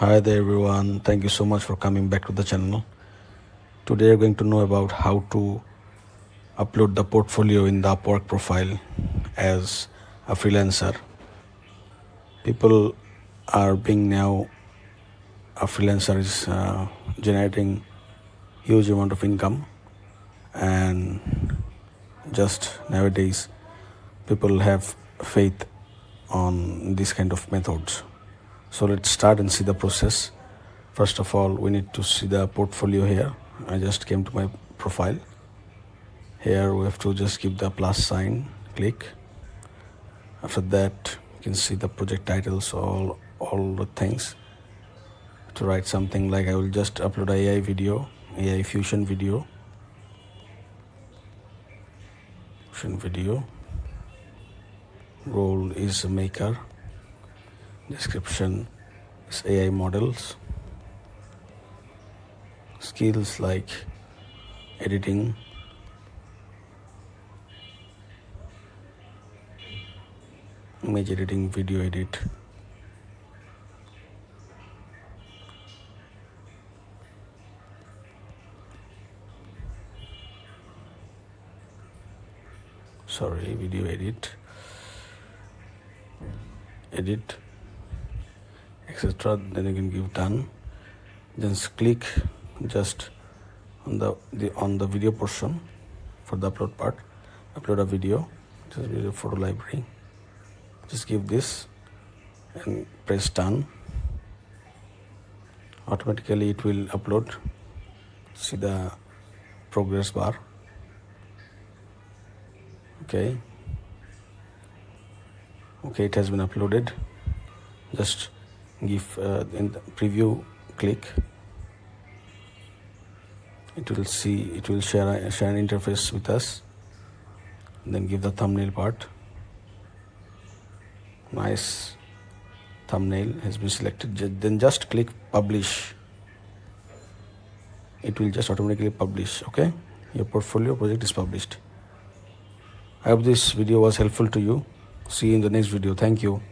Hi there everyone, thank you so much for coming back to the channel. Today you're going to know about how to upload the portfolio in the Upwork profile as a freelancer. People are being now a freelancer is generating huge amount of income, and just nowadays people have faith on this kind of methods. So let's start and see the process. First of all, we need to see the portfolio here. I just came to my profile. Here we have to just give the plus sign, click. After that, you can see the project titles, all the things. To write something like I will just upload AI video, AI fusion video. Role is a maker. Description is AI models. Skills like editing, image editing, video edit. Video edit, etc. Then you can give done. Just click just on the video portion for the upload part. Upload a video, just video photo library. Just give this and press done. Automatically it will upload. See the progress bar. Okay, it has been uploaded. Just give in the preview, click. It will share an interface with us. Then give the thumbnail part. Nice thumbnail has been selected. Then just click publish. It will just automatically publish. Okay, your portfolio project is published. I hope this video was helpful to you. See you in the next video. Thank you.